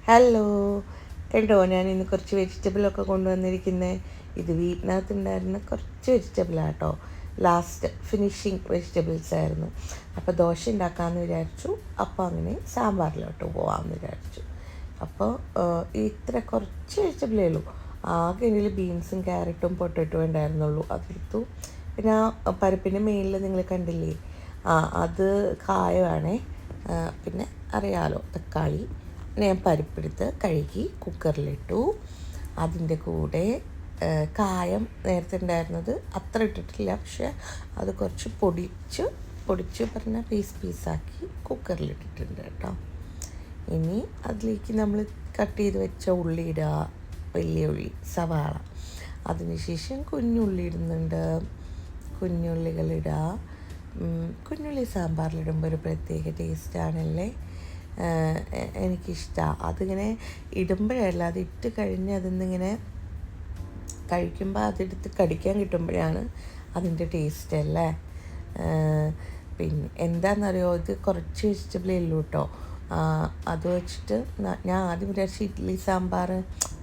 Hello, കണ്ടോ ഞാൻ ഇന്ന് കുറച്ച് വെജിറ്റബിളൊക്കെ കൊണ്ടുവന്നിരിക്കുന്നത്. ഇത് വീട്ടിനകത്തുണ്ടായിരുന്ന കുറച്ച് വെജിറ്റബിളാട്ടോ. ലാസ്റ്റ് ഫിനിഷിങ് വെജിറ്റബിൾസ് ആയിരുന്നു. അപ്പോൾ ദോശ ഉണ്ടാക്കാമെന്ന് വിചാരിച്ചു. അപ്പോൾ അങ്ങനെ സാമ്പാറിലോട്ട് പോകാമെന്ന് വിചാരിച്ചു. അപ്പോൾ ഇത്ര കുറച്ച് വെജിറ്റബിളേ ഉള്ളൂ. ആകെ ഇതിൽ ബീൻസും ക്യാരറ്റും പൊട്ടറ്റോ ഉണ്ടായിരുന്നുള്ളൂ. അതെടുത്തു. പിന്നെ ആ പരിപ്പിൻ്റെ മേലിൽ നിങ്ങൾ കണ്ടില്ലേ, അത് കായമാണേ. പിന്നെ അറിയാലോ, തക്കാളി. ഞാൻ പരിപ്പെടുത്ത് കഴുകി കുക്കറിലിട്ടു. അതിൻ്റെ കൂടെ കായം നേരത്തെ ഉണ്ടായിരുന്നത് അത്ര ഇട്ടിട്ടില്ല, പക്ഷേ അത് കുറച്ച് പൊടിച്ച് പറഞ്ഞാൽ പീസാക്കി കുക്കറിലിട്ടിട്ടുണ്ട് കേട്ടോ. ഇനി അതിലേക്ക് നമ്മൾ കട്ട് ചെയ്ത് വെച്ച ഉള്ളി ഇടുക, വലിയ ഉള്ളി, സവാള. അതിനുശേഷം കുഞ്ഞുള്ളി ഇടുന്നുണ്ട്, കുഞ്ഞുള്ളികളിടുക. കുഞ്ഞുള്ളി സാമ്പാറിലിടുമ്പോൾ ഒരു പ്രത്യേക ടേസ്റ്റാണല്ലേ. എനിക്കിഷ്ടമാണ് അതിങ്ങനെ ഇടുമ്പോഴല്ല, അത് ഇട്ട് കഴിഞ്ഞ് അതിന്നിങ്ങനെ കഴിക്കുമ്പോൾ അതെടുത്ത് കടിക്കാൻ കിട്ടുമ്പോഴാണ് അതിൻ്റെ ടേസ്റ്റ് അല്ലേ. പിന്നെ എന്താണെന്നറിയോ, ഇത് കുറച്ച് വെജിറ്റബിളേ ഉള്ളൂ കേട്ടോ. അത് വെച്ചിട്ട് ഞാൻ ആദ്യം വിചാരിച്ച് ഇഡ്ഡലി സാമ്പാർ,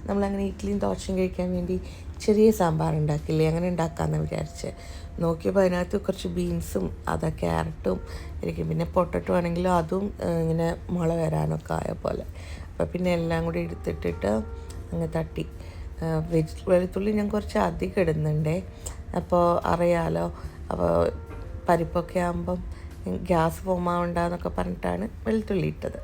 നമ്മളങ്ങനെ ഇഡ്ഡലിയും ദോശയും കഴിക്കാൻ വേണ്ടി ചെറിയ സാമ്പാർ ഉണ്ടാക്കില്ലേ, അങ്ങനെ ഉണ്ടാക്കാമെന്ന് വിചാരിച്ച് നോക്കിയപ്പോൾ അതിനകത്ത് കുറച്ച് ബീൻസും ക്യാരറ്റും ഇരിക്കും. പിന്നെ പൊട്ടറ്റോ ആണെങ്കിലും അതും ഇങ്ങനെ മുള വരാനൊക്കെ ആയ പോലെ. അപ്പോൾ പിന്നെ എല്ലാം കൂടി എടുത്തിട്ടിട്ട് അങ്ങ് തട്ടി. വെളുത്തുള്ളി ഞാൻ കുറച്ച് അധികം ഇടുന്നുണ്ടേ, അപ്പോൾ അറിയാലോ. അപ്പോൾ പരിപ്പൊക്കെ ആകുമ്പം ഗ്യാസ് ഫോമാവണ്ടെന്നൊക്കെ പറഞ്ഞിട്ടാണ് വെളുത്തുള്ളി ഇട്ടത്.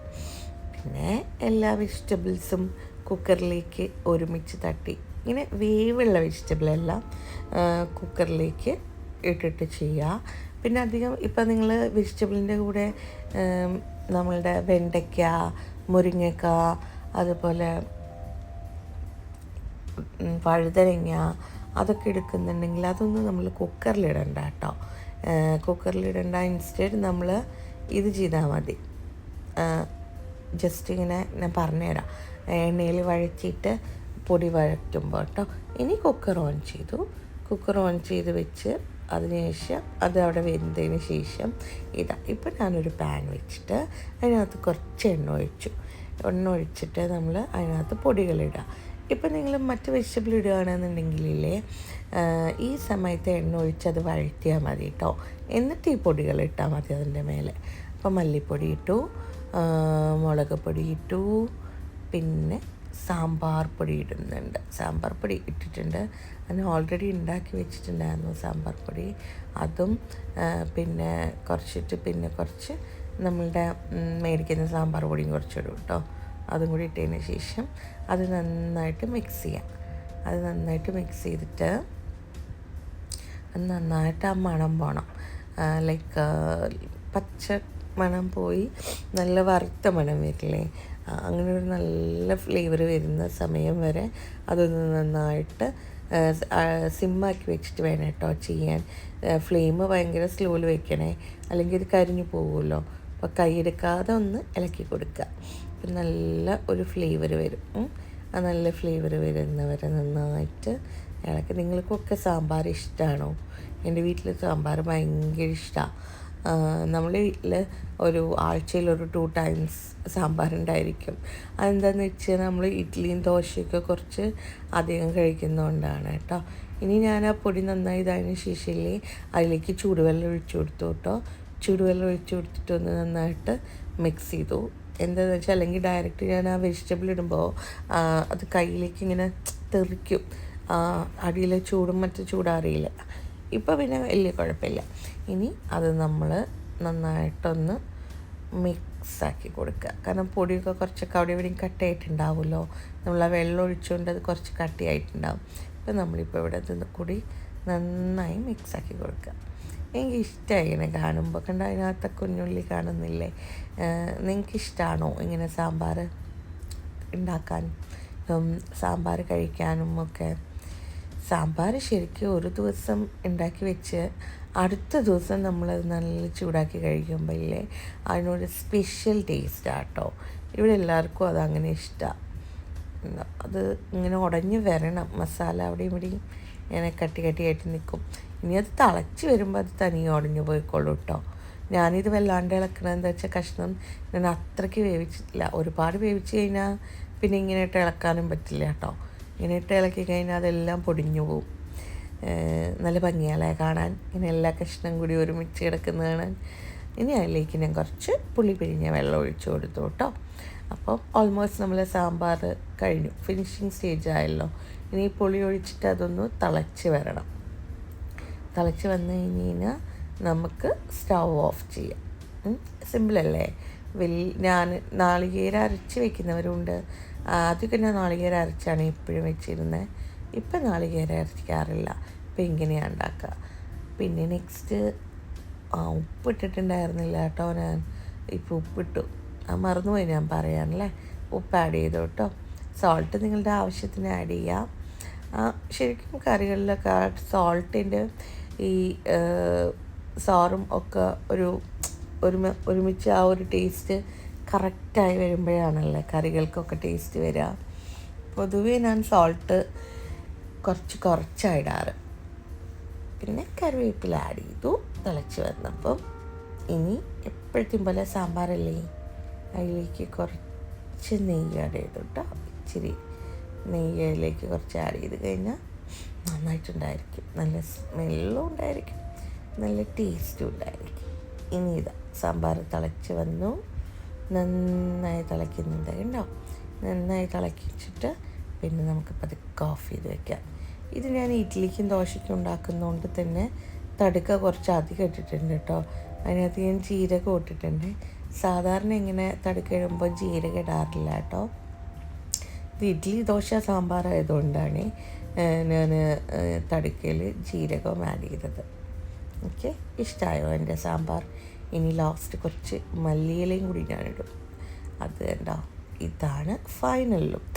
പിന്നെ എല്ലാ വെജിറ്റബിൾസും കുക്കറിലേക്ക് ഒരുമിച്ച് തട്ടി. ഇങ്ങനെ വേവുള്ള വെജിറ്റബിളെല്ലാം കുക്കറിലേക്ക് ഇട്ടിട്ട് ചെയ്യുക. പിന്നെ അധികം ഇപ്പം നിങ്ങൾ വെജിറ്റബിളിൻ്റെ കൂടെ നമ്മളുടെ വെണ്ടയ്ക്ക, മുരിങ്ങക്ക, അതുപോലെ വഴുതനങ്ങ അതൊക്കെ എടുക്കുന്നുണ്ടെങ്കിൽ അതൊന്നും നമ്മൾ കുക്കറിലിടണ്ട കേട്ടോ. കുക്കറിലിടണ്ട. ഇൻസ്റ്റെഡ് നമ്മൾ ഇത് ചെയ്താൽ മതി. ജസ്റ്റ് ഇങ്ങനെ ഞാൻ പറഞ്ഞുതരാം, എണ്ണയിൽ വഴറ്റിയിട്ട് പൊടി വഴറ്റുമ്പോൾ കേട്ടോ. ഇനി കുക്കർ ഓൺ ചെയ്ത് വെച്ച് അതിനുശേഷം അത് അവിടെ വെന്തതിന് ശേഷം ഇപ്പം ഞാനൊരു പാൻ വെച്ചിട്ട് അതിനകത്ത് കുറച്ച് എണ്ണ ഒഴിച്ചിട്ട് നമ്മൾ അതിനകത്ത് പൊടികളിടുക. ഇപ്പം നിങ്ങൾ മറ്റ് വെജിറ്റബിൾ ഇടുകയാണെന്നുണ്ടെങ്കിലേ ഈ സമയത്ത് എണ്ണ ഒഴിച്ച് അത് വഴറ്റിയാൽ മതി കേട്ടോ. എന്നിട്ട് ഈ പൊടികൾ ഇട്ടാൽ മതി അതിൻ്റെ മേലെ. അപ്പം മല്ലിപ്പൊടി ഇട്ടു, മുളക് പൊടി ഇട്ടു, പിന്നെ സാമ്പാർ പൊടി ഇടുന്നുണ്ട്. സാമ്പാർ പൊടി ഇട്ടിട്ടുണ്ട്. അതിന് ഓൾറെഡി ഉണ്ടാക്കി വെച്ചിട്ടുണ്ടായിരുന്നു സാമ്പാർ പൊടി. അതും പിന്നെ കുറച്ച് നമ്മളുടെ മേടിക്കുന്ന സാമ്പാർ പൊടിയും കുറച്ചിടും കേട്ടോ. അതും കൂടി ഇട്ടതിന് ശേഷം അത് നന്നായിട്ട് മിക്സ് ചെയ്യാം. അത് നന്നായിട്ട് മിക്സ് ചെയ്തിട്ട് അത് നന്നായിട്ട് ആ മണം പോകണം. ലൈക്ക് പച്ച മണം പോയി നല്ല വറുത്ത മണം വരില്ലേ, അങ്ങനെ ഒരു നല്ല ഫ്ലേവർ വരുന്ന സമയം വരെ അതൊന്ന് നന്നായിട്ട് സിമ്മാക്കി വെച്ചിട്ട് വേണം കേട്ടോ ചെയ്യാൻ. ഫ്ലെയിം ഭയങ്കര സ്ലോയിൽ വെക്കണേ, അല്ലെങ്കിൽ ഇത് കരിഞ്ഞു പോകുമല്ലോ. അപ്പോൾ കൈയെടുക്കാതെ ഒന്ന് ഇളക്കി കൊടുക്കുക. അപ്പം നല്ല ഒരു ഫ്ലേവർ വരും. ആ നല്ല ഫ്ലേവർ വരുന്നവരെ നന്നായിട്ട് ഇളക്കി. നിങ്ങൾക്കൊക്കെ സാമ്പാർ ഇഷ്ടമാണോ? എൻ്റെ വീട്ടിൽ സാമ്പാർ ഭയങ്കര ഇഷ്ടമാണ്. നമ്മുടെ വീട്ടിൽ ഒരു ആഴ്ചയിൽ 2 times സാമ്പാറുണ്ടായിരിക്കും. അതെന്താണെന്ന് വെച്ചാൽ നമ്മൾ ഇഡ്ഡലിയും ദോശയൊക്കെ കുറച്ച് അധികം കഴിക്കുന്നതുകൊണ്ടാണ് കേട്ടോ. ഇനി ഞാൻ ആ പൊടി നന്നായി ഇതായതിനു ശേഷമല്ലേ അതിലേക്ക് ചൂടുവെള്ളം ഒഴിച്ചു കൊടുത്തു കേട്ടോ. ചൂടുവെള്ളം ഒഴിച്ചു കൊടുത്തിട്ടൊന്ന് നന്നായിട്ട് മിക്സ് ചെയ്തു. എന്താണെന്ന് വെച്ചാൽ അല്ലെങ്കിൽ ഡയറക്റ്റ് ഞാൻ ആ വെജിറ്റബിൾ ഇടുമ്പോൾ അത് കയ്യിലേക്ക് ഇങ്ങനെ തെറിക്കും. അടിയിലെ ചൂടും മറ്റു ചൂടറിയില്ല. ഇപ്പോൾ പിന്നെ വലിയ കുഴപ്പമില്ല. ഇനി അത് നമ്മൾ നന്നായിട്ടൊന്ന് മിക്സാക്കി കൊടുക്കുക. കാരണം പൊടിയൊക്കെ കുറച്ചൊക്കെ അവിടെ ഇവിടെയും കട്ടിയായിട്ടുണ്ടാവുമല്ലോ. നമ്മൾ ആ വെള്ളം ഒഴിച്ചുകൊണ്ട് അത് കുറച്ച് കട്ടിയായിട്ടുണ്ടാവും. ഇപ്പം നമ്മളിപ്പോൾ ഇവിടെ കൂടി നന്നായി മിക്സാക്കി കൊടുക്കുക. എനിക്കിഷ്ടമായി ഇങ്ങനെ കാണുമ്പോൾ. കണ്ട അതിനകത്ത് കുഞ്ഞുള്ളി കാണുന്നില്ലേ? നിങ്ങൾക്കിഷ്ടമാണോ ഇങ്ങനെ സാമ്പാർ ഉണ്ടാക്കാനും സാമ്പാർ കഴിക്കാനും ഒക്കെ? സാമ്പാർ ശരിക്കും ഒരു ദിവസം ഉണ്ടാക്കി വെച്ച് അടുത്ത ദിവസം നമ്മളത് നല്ല ചൂടാക്കി കഴിക്കുമ്പോൾ ഇല്ലേ അതിനൊരു സ്പെഷ്യൽ ടേസ്റ്റാണ് കേട്ടോ. ഇവിടെ എല്ലാവർക്കും അതങ്ങനെ ഇഷ്ടമാണ്. അത് ഇങ്ങനെ ഉടഞ്ഞ് വരണം, മസാല അവിടെയും ഇവിടെയും ഇങ്ങനെ കട്ടിയായിട്ട് നിൽക്കും. ഇനി അത് തിളച്ച് വരുമ്പോൾ അത് തനിയെ ഉടഞ്ഞു പോയിക്കോളൂ കേട്ടോ. ഞാനിത് വല്ലാണ്ട് ഇളക്കണത് എന്താ വെച്ചാൽ കഷ്ണം ഞാൻ അത്രയ്ക്ക് വേവിച്ചിട്ടില്ല. ഒരുപാട് വേവിച്ച് കഴിഞ്ഞാൽ പിന്നെ ഇങ്ങനെ ഇട്ട് ഇളക്കാനും പറ്റില്ല കേട്ടോ. ഇങ്ങനെ ഇട്ട് ഇളക്കി കഴിഞ്ഞാൽ അതെല്ലാം പൊടിഞ്ഞു പോവും. നല്ല ഭംഗിയല്ലേ കാണാൻ, ഇങ്ങനെ എല്ലാ കഷ്ണം കൂടി ഒരുമിച്ച് കിടക്കുന്നത് കാണാൻ. ഇനി അതിലേക്ക് ഞാൻ കുറച്ച് പുളി പിഴിഞ്ഞ വെള്ളം ഒഴിച്ച് കൊടുത്തു കേട്ടോ. അപ്പം ഓൾമോസ്റ്റ് നമ്മൾ സാമ്പാർ കഴിഞ്ഞു, ഫിനിഷിങ് സ്റ്റേജ് ആയല്ലോ. ഇനി പുളി ഒഴിച്ചിട്ട് അതൊന്ന് തിളച്ച് വരണം. തിളച്ച് വന്നു കഴിഞ്ഞാൽ നമുക്ക് സ്റ്റൗ ഓഫ് ചെയ്യാം. സിമ്പിളല്ലേ? ഞാൻ നാളികേരം അരച്ച് വെക്കുന്നവരുണ്ട്. ആദ്യമൊക്കെ ഞാൻ നാളികേരം അരച്ചാണ് എപ്പോഴും വെച്ചിരുന്നത്. ഇപ്പം നാളികേരം അരയ്ക്കാറില്ല. ഇപ്പം ഇങ്ങനെയാണ് ഉണ്ടാക്കുക. പിന്നെ നെക്സ്റ്റ് ഉപ്പിട്ടിട്ടുണ്ടായിരുന്നില്ല കേട്ടോ. ഞാൻ ഇപ്പോൾ ഉപ്പിട്ടു, മറന്നുപോയി ഞാൻ പറയാനല്ലേ. ഉപ്പ് ആഡ് ചെയ്തു കേട്ടോ. സോൾട്ട് നിങ്ങളുടെ ആവശ്യത്തിന് ആഡ് ചെയ്യാം. ശരിക്കും കറികളിലൊക്കെ സോൾട്ടിൻ്റെ ഈ സോറും ഒക്കെ ഒരുമിച്ച് ആ ഒരു ടേസ്റ്റ് കറക്റ്റായി വരുമ്പോഴാണല്ലേ കറികൾക്കൊക്കെ ടേസ്റ്റ് വരിക. പൊതുവേ ഞാൻ സോൾട്ട് കുറച്ചായിടാറ്. പിന്നെ കറിവേപ്പില ആഡ് ചെയ്തു തിളച്ച് വന്നപ്പം. ഇനി എപ്പോഴത്തേയും പോലെ സാമ്പാറല്ലേ, അതിലേക്ക് കുറച്ച് നെയ്യ് ആഡ് ചെയ്തു കേട്ടോ. ഇച്ചിരി നെയ്യ് അതിലേക്ക് കുറച്ച് ആഡ് ചെയ്ത് കഴിഞ്ഞാൽ നന്നായിട്ടുണ്ടായിരിക്കും. നല്ല സ്മെല്ലും ഉണ്ടായിരിക്കും, നല്ല ടേസ്റ്റും ഉണ്ടായിരിക്കും. ഇനി ഇതാ സാമ്പാർ തിളച്ച് വന്നു. നന്നായി തിളയ്ക്കുന്നുണ്ട് കണ്ടോ. നന്നായി തിളക്കിച്ചിട്ട് പിന്നെ നമുക്ക് പതുക്കെ ഓഫ് ചെയ്ത് വെക്കാം. ഇത് ഞാൻ ഇഡ്ഡലിക്കും ദോശയ്ക്കും ഉണ്ടാക്കുന്നതുകൊണ്ട് തന്നെ തടുക്ക കുറച്ച് അധികം ഇട്ടിട്ടുണ്ട് കേട്ടോ. അതിനകത്ത് ഞാൻ ജീരകം ഇട്ടിട്ടുണ്ട്. സാധാരണ ഇങ്ങനെ തടുക്ക ഇടുമ്പോൾ ജീരകം ഇടാറില്ല കേട്ടോ. ഇത് ഇഡ്ഡലി ദോശ സാമ്പാർ ആയതുകൊണ്ടാണ് ഞാൻ തടുക്കയിൽ ജീരകം ആഡ് ചെയ്തത്. ഓക്കെ, ഇഷ്ടമായോ എൻ്റെ സാമ്പാർ? ഇനി ലാസ്റ്റ് കുറച്ച് മല്ലിയിലയും കൂടി ഞാനിടും. അത് കണ്ടോ, ഇതാണ് ഫൈനൽ ലുക്ക്.